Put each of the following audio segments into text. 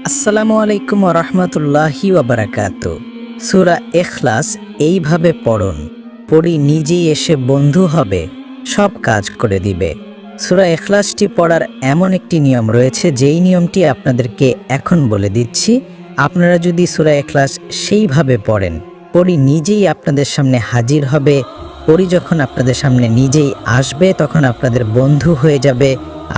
আসসালামু আলাইকুম ওরহমতুল্লাহি ওয়াবারাকাতু। সূরা ইখলাস এইভাবে পড়ুন, পড়ি নিজেই এসে বন্ধু হবে, সব কাজ করে দিবে। সূরা ইখলাসটি পড়ার এমন একটি নিয়ম রয়েছে, যেই নিয়মটি আপনাদেরকে এখন বলে দিচ্ছি। আপনারা যদি সূরা ইখলাস সেইভাবে পড়েন, পড়ি নিজেই আপনাদের সামনে হাজির হবে, পড়ি যখন আপনাদের সামনে নিজেই আসবে তখন আপনাদের বন্ধু হয়ে যাবে,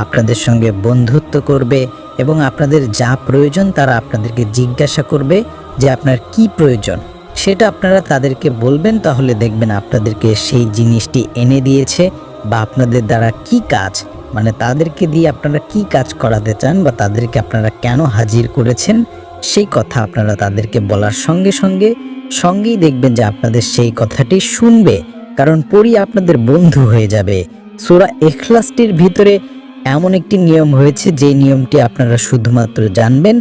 আপনাদের সঙ্গে বন্ধুত্ব করবে এবং আপনাদের যা প্রয়োজন তারা আপনাদেরকে জিজ্ঞাসা করবে যে আপনার কি প্রয়োজন, সেটা আপনারা তাদেরকে বলবেন। তাহলে দেখবেন আপনাদেরকে সেই জিনিসটি এনে দিয়েছে, বা আপনাদের দ্বারা কি কাজ, মানে তাদেরকে দিয়ে আপনারা কি কাজ করাতে চান বা তাদেরকে আপনারা কেন হাজির করেছেন, সেই কথা আপনারা তাদেরকে বলার সঙ্গে সঙ্গেই দেখবেন যে আপনাদের সেই কথাটি শুনবে, কারণ পড়ি আপনাদের বন্ধু হয়ে যাবে। সূরা ইখলাসটির ভিতরে এমন একটি নিয়ম রয়েছে, যে নিয়মটি আপনারা শুধুমাত্র জানবেন,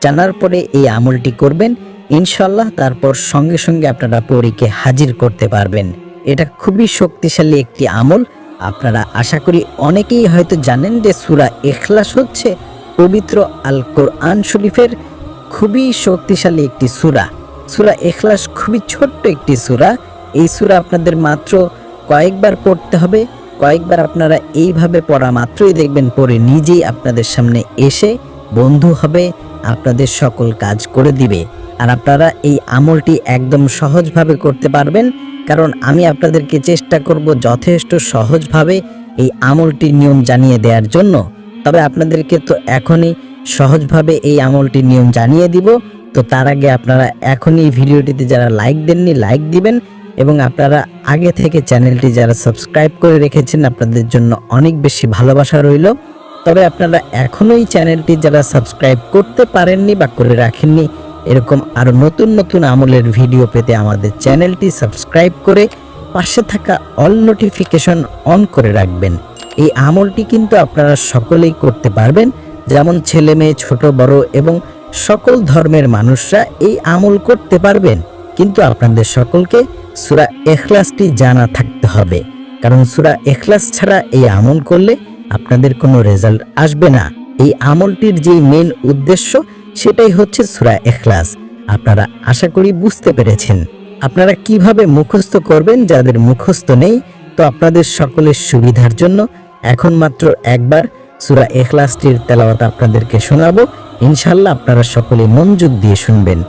জানার পরে এই আমলটি করবেন ইনশাল্লাহ, তারপর সঙ্গে আপনারা পরীকে হাজির করতে পারবেন। এটা খুবই শক্তিশালী একটি আমল। আপনারা আশা করি অনেকেই হয়তো জানেন যে সূরা ইখলাস হচ্ছে পবিত্র আল কোরআন শরীফের খুবই শক্তিশালী একটি সূরা। সূরা ইখলাস খুবই ছোট্ট একটি সূরা। এই সূরা আপনাদের মাত্র কয়েকবার পড়তে হবে। কয়েকবার আপনারা এইভাবে পড়া মাত্রই দেখবেন পড়ে নিজেই আপনাদের সামনে এসে বন্ধু হবে, আপনাদের সকল কাজ করে দিবে। আর আপনারা এই আমলটি একদম সহজভাবে করতে পারবেন, কারণ আমি আপনাদেরকে চেষ্টা করব যথেষ্ট সহজভাবে এই আমলটির নিয়ম জানিয়ে দেওয়ার জন্য। তবে আপনাদেরকে তো এখনই সহজভাবে এই আমলটির নিয়ম জানিয়ে দিব। তো তার আগে আপনারা এখনই এই ভিডিওটিতে যারা লাইক দেননি লাইক দিবেন, এবং আপনারা আগে থেকে চ্যানেলটি যারা সাবস্ক্রাইব করে রেখেছেন আপনাদের জন্য অনেক বেশি ভালোবাসা রইল। তবে আপনারা এখনও এই চ্যানেলটি যারা সাবস্ক্রাইব করতে পারেননি বা করে রাখেননি, এরকম আরও নতুন আমলের ভিডিও পেতে আমাদের চ্যানেলটি সাবস্ক্রাইব করে পাশে থাকা অল নোটিফিকেশন অন করে রাখবেন। এই আমলটি কিন্তু আপনারা সকলেই করতে পারবেন, যেমন ছেলে মেয়ে ছোট বড় এবং সকল ধর্মের মানুষরা এই আমল করতে পারবেন। কিন্তু আপনাদের সকলকে সূরা ইখলাসটি জানা থাকতে হবে, কারণ সূরা ইখলাস ছাড়া এই আমল করলে আপনাদের কোনো রেজাল্ট আসবে না। এই আমলটির যে মেইন উদ্দেশ্য সেটাই হচ্ছে সূরা ইখলাস। আপনারা আশা করি বুঝতে পেরেছেন। আপনারা কিভাবে মুখস্থ করবেন, যাদের মুখস্থ নেই, তো আপনাদের সকলের সুবিধার জন্য এখন মাত্র একবার সূরা ইখলাসটির তেলাওয়াত আপনাদেরকে শোনাবো। ইনশাআল্লাহ আপনারা সকলে মনোযোগ দিয়ে শুনবেন।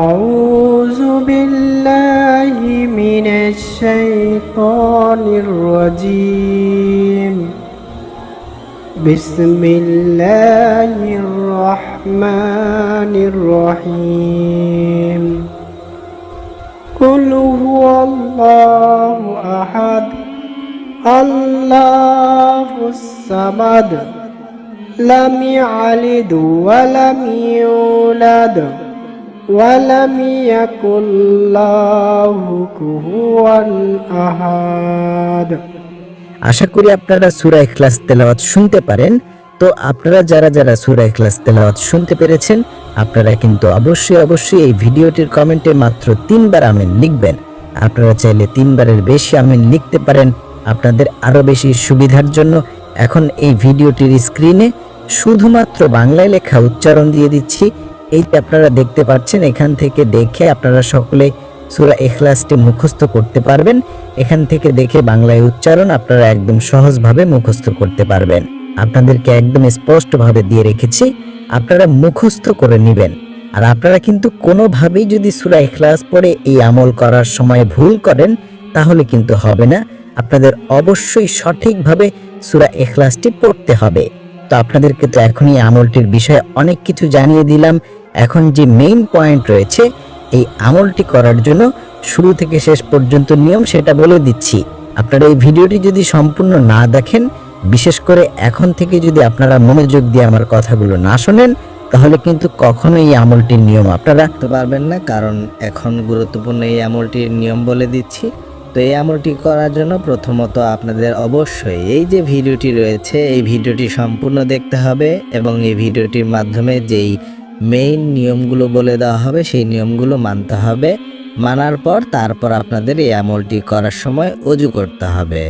আউযু বিল্লাহি মিনাশ শাইতানির রাজীম। বিসমিল্লাহির রহমানির রহিম। কুল হুয়াল্লাহু আহাদ, আল্লাহুস সামাদ, লাম ইয়ালিদ ওয়া লাম ইউলাদ ওয়ালাম ইয়াকুল লাহু কুফুয়ান আহাদ। আশা করি আপনারা সূরা ইখলাস তেলাওয়াত শুনতে পারেন। তো আপনারা যারা সূরা ইখলাস তেলাওয়াত শুনতে পেরেছেন, আপনারা কিন্তু অবশ্যই এই ভিডিওটির কমেন্টে মাত্র 3 বার আমিন লিখবেন। আপনারা চাইলে 3 বারের বেশি আমিন লিখতে পারেন। আপনাদের আরো বেশি সুবিধার জন্য এখন এই ভিডিওটির স্ক্রিনে শুধুমাত্র বাংলায় লেখা উচ্চারণ দিয়ে দিচ্ছি। এইটা আপনারা দেখতে পাচ্ছেন, এখান থেকে দেখে আপনারা সকলে সূরা ইখলাসটি মুখস্থ করতে পারবেন। এখান থেকে দেখে বাংলায় উচ্চারণ আপনারা একদম সহজভাবে মুখস্থ করতে পারবেন। আপনাদেরকে একদম স্পষ্টভাবে দিয়ে রেখেছি, আপনারা মুখস্থ করে নেবেন। আর আপনারা কিন্তু কোনোভাবেই যদি সূরা ইখলাস পড়ে এই আমল করার সময় ভুল করেন, তাহলে কিন্তু হবে না। আপনাদের অবশ্যই সঠিকভাবে সূরা ইখলাসটি পড়তে হবে। তো আপনাদেরকে তো এখনই আমলটির বিষয়ে অনেক কিছু জানিয়ে দিলাম। এখন যে মেইন পয়েন্ট রয়েছে এই আমলটি করার জন্য শুরু থেকে শেষ পর্যন্ত নিয়ম, সেটা বলে দিচ্ছি। আপনারা এই ভিডিওটি যদি সম্পূর্ণ না দেখেন, বিশেষ করে এখন থেকে যদি আপনারা মনোযোগ দিয়ে আমার কথাগুলো না শোনেন, তাহলে কিন্তু কখনোই এই আমলটির নিয়ম আপনারা করতে পারবেন না। কারণ এখন গুরুত্বপূর্ণ এই আমলটির নিয়ম বলে দিচ্ছি। তো এই আমলটি করার জন্য প্রথমত আপনাদের অবশ্যই এই যে ভিডিওটি রয়েছে এই ভিডিওটি সম্পূর্ণ দেখতে হবে, এবং এই ভিডিওটির মাধ্যমে যেই মেইন নিয়মগুলো বলে দেওয়া হবে সেই নিয়মগুলো মানতে হবে। মানার পর তারপর আপনাদের এই আমলটি করার সময় ওযু করতে হবে।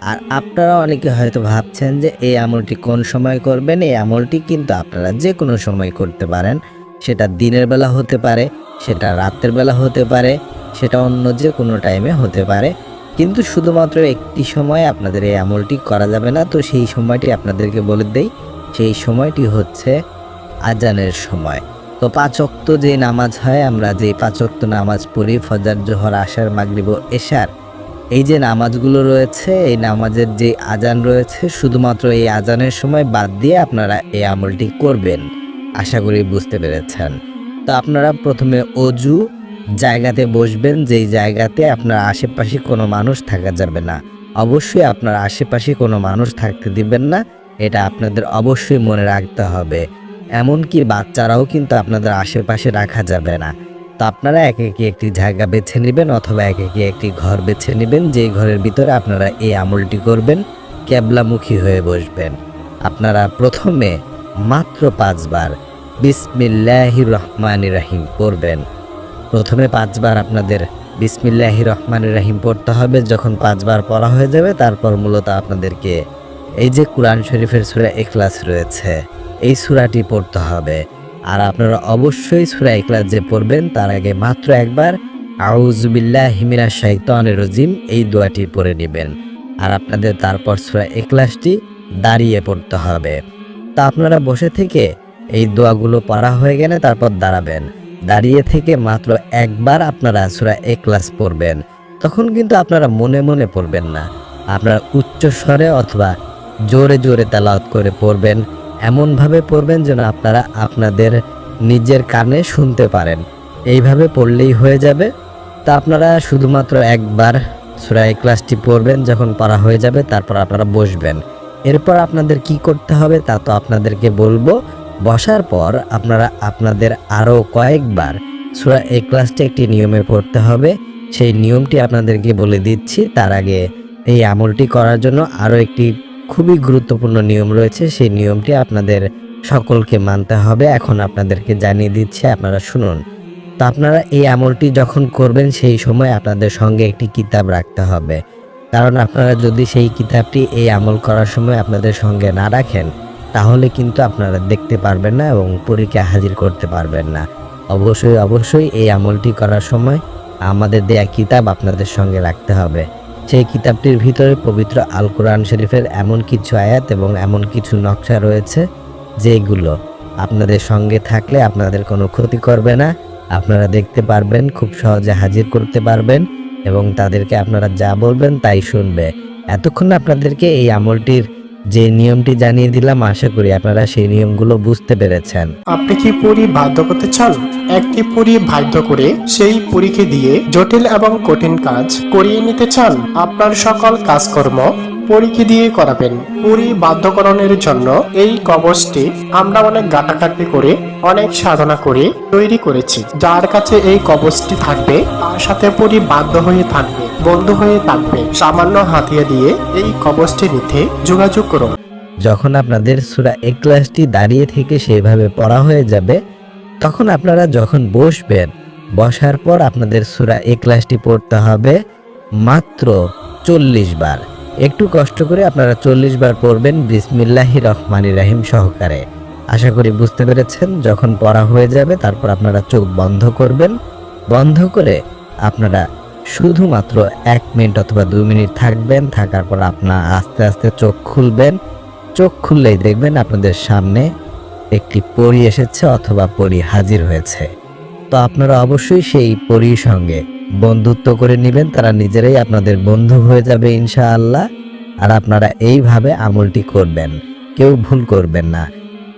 আর আপনারা অনেকে হয়তো ভাবছেন যে এই আমলটি কোন সময় করবেন। এই আমলটি কিন্তু আপনারা যে কোনো সময় করতে পারেন। সেটা দিনের বেলা হতে পারে, সেটা রাতের বেলা হতে পারে, সেটা অন্য যে কোনো টাইমে হতে পারে। কিন্তু শুধুমাত্র একটি সময় আপনাদের এই আমলটি করা যাবে না। তো সেই সময়টি আপনাদেরকে বলে দেই, সেই সময়টি হচ্ছে আজানের সময়। তো 5 ওয়াক্ত যে নামাজ হয়, আমরা যে 5 ওয়াক্ত নামাজ পড়ি, ফজর, জোহর, আসর, মাগরিব ও এশার, এই যে নামাজগুলো রয়েছে, এই নামাজের যে আজান রয়েছে, শুধুমাত্র এই আজানের সময় বাদ দিয়ে আপনারা এই আমলটি করবেন। আশা করি বুঝতে পেরেছেন। তো আপনারা প্রথমে অজু জায়গাতে বসবেন, যেই জায়গাতে আপনার আশেপাশে কোনো মানুষ থাকা যাবে না। অবশ্যই আপনার আশেপাশে কোনো মানুষ থাকতে দিবেন না, এটা আপনাদের অবশ্যই মনে রাখতে হবে। এমনকি বাচ্চারাও কিন্তু আপনাদের আশেপাশে রাখা যাবে না। তো আপনারা একে একে একটি জায়গা বেছে নেবেন অথবা একে একে একটি ঘর বেছে নেবেন, যেই ঘরের ভিতরে আপনারা এই আমলটি করবেন। ক্যাবলামুখী হয়ে বসবেন। আপনারা প্রথমে মাত্র 5 বার বিসমিল্লাহির রহমানির রহিম পড়বেন। প্রথমে 5 বার আপনাদের বিসমিল্লাহির রহমানির রহিম পড়তে হবে। যখন 5 বার পড়া হয়ে যাবে, তারপর মূলত আপনাদেরকে এই যে কোরআন শরীফের সূরা ইখলাস রয়েছে, এই সূরাটি পড়তে হবে। আর আপনারা অবশ্যই সূরা ইখলাস যে পড়বেন, তার আগে মাত্র একবার আউযু বিল্লাহি মিনাশ শাইতানির রাজিম এই দোয়াটি পড়ে নেবেন। আর আপনাদের তারপর সূরা ইখলাসটি দাঁড়িয়ে পড়তে হবে। তা আপনারা বসে থেকে এই দোয়াগুলো পড়া হয়ে গেলে তারপর দাঁড়াবেন। দাঁড়িয়ে থেকে মাত্র একবার আপনারা সূরা ইখলাস পড়বেন। তখন কিন্তু আপনারা মনে মনে পড়বেন না, আপনারা উচ্চ স্বরে অথবা জোরে জোরে তেলাওয়াত করে পড়বেন। এমনভাবে পড়বেন যেন আপনারা আপনাদের নিজের কানে শুনতে পারেন। এইভাবে পড়লেই হয়ে যাবে। তা আপনারা শুধুমাত্র একবার সূরা ইখলাসটি পড়বেন। যখন পড়া হয়ে যাবে, তারপর আপনারা বসবেন। এরপর আপনাদের কি করতে হবে তা তো আপনাদেরকে বলবো। বসার পর আপনারা আপনাদের আরও কয়েকবার সূরা ইখলাসটি একটি নিয়মে পড়তে হবে। সেই নিয়মটি আপনাদেরকে বলে দিচ্ছি। তার আগে এই আমলটি করার জন্য আরও একটি খুবই গুরুত্বপূর্ণ নিয়ম রয়েছে। সেই নিয়মটি আপনাদের সকলকে মানতে হবে। এখন আপনাদেরকে জানিয়ে দিচ্ছি, আপনারা শুনুন। তো আপনারা এই আমলটি যখন করবেন, সেই সময় আপনাদের সঙ্গে একটি কিতাব রাখতে হবে। কারণ আপনারা যদি সেই কিতাবটি এই আমল করার সময় আপনাদের সঙ্গে না রাখেন, তাহলে কিন্তু আপনারা দেখতে পারবেন না এবং পরীক্ষা হাজির করতে পারবেন না। অবশ্যই এই আমলটি করার সময় আমাদের দেয়া কিতাব আপনাদের সঙ্গে রাখতে হবে। সেই কিতাবটির ভিতরে পবিত্র আল কোরআন শরীফের এমন কিছু আয়াত এবং এমন কিছু নকশা রয়েছে, যেগুলো আপনাদের সঙ্গে থাকলে আপনাদের কোনো ক্ষতি করবে না। আপনারা দেখতে পারবেন, খুব সহজে হাজির করতে পারবেন এবং তাদেরকে আপনারা যা বলবেন তাই শুনবে। এতক্ষণ আপনাদেরকে এই আমলটির যে নিয়মটি জানিয়ে দিলাম, আশা করি আপনারা সেই নিয়মগুলো বুঝতে পেরেছেন। আপনি কি পরী বাধ্য করতে চান? একটি পরী বাধ্য করে সেই পরীকে দিয়ে জটিল এবং কঠিন কাজ করিয়ে নিতে চান? আপনার সকল কাজকর্ম পরীকে দিয়ে করাবেন। পরী বাধ্যকরণের জন্য এই কবচটি আমরা অনেক ঘাটাঘাটি করে, অনেক সাধনা করে তৈরি করেছি। যার কাছে এই কবচটি থাকবে, তার সাথে পরী বাধ্য হয়ে থাকবে, বন্ধু হয়ে থাকবে। সামান্য হাতিয়া দিয়ে এই কবচটি নিতে যোগাযোগ করুন। যখন আপনাদের সূরা ইখলাসটি দাঁড়িয়ে থেকে সেভাবে পড়া হয়ে যাবে, তখন আপনারা যখন বসবেন, বসার পর আপনাদের সূরা ইখলাসটি পড়তে হবে মাত্র 40 বার। একটু কষ্ট করে আপনারা 40 বার পড়বেন বিসমিল্লাহির রহমানির রহিম সহকারে। আশা করি বুঝতে পেরেছেন। যখন পড়া হয়ে যাবে, তারপর আপনারা চোখ বন্ধ করবেন। বন্ধ করে আপনারা শুধুমাত্র 1 মিনিট অথবা 2 মিনিট থাকবেন। থাকার পর আপনারা আস্তে আস্তে চোখ খুলবেন। চোখ খুললেই দেখবেন আপনাদের সামনে একটি পরী এসেছে অথবা পরী হাজির হয়েছে। তো আপনারা অবশ্যই সেই পরীর সঙ্গে বন্ধুত্ব করে নেবেন। তারা নিজেরাই আপনাদের বন্ধু হয়ে যাবে ইনশাআল্লাহ। আর আপনারা এইভাবে আমলটি করবেন, কেউ ভুল করবেন না।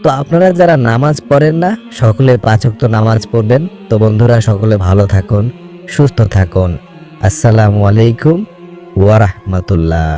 তো আপনারা যারা নামাজ পড়েন না, সকলে 5 ওয়াক্ত নামাজ পড়বেন। তো বন্ধুরা, সকলে ভালো থাকুন, সুস্থ থাকুন। আসসালামু আলাইকুম ওয়া রাহমাতুল্লাহ।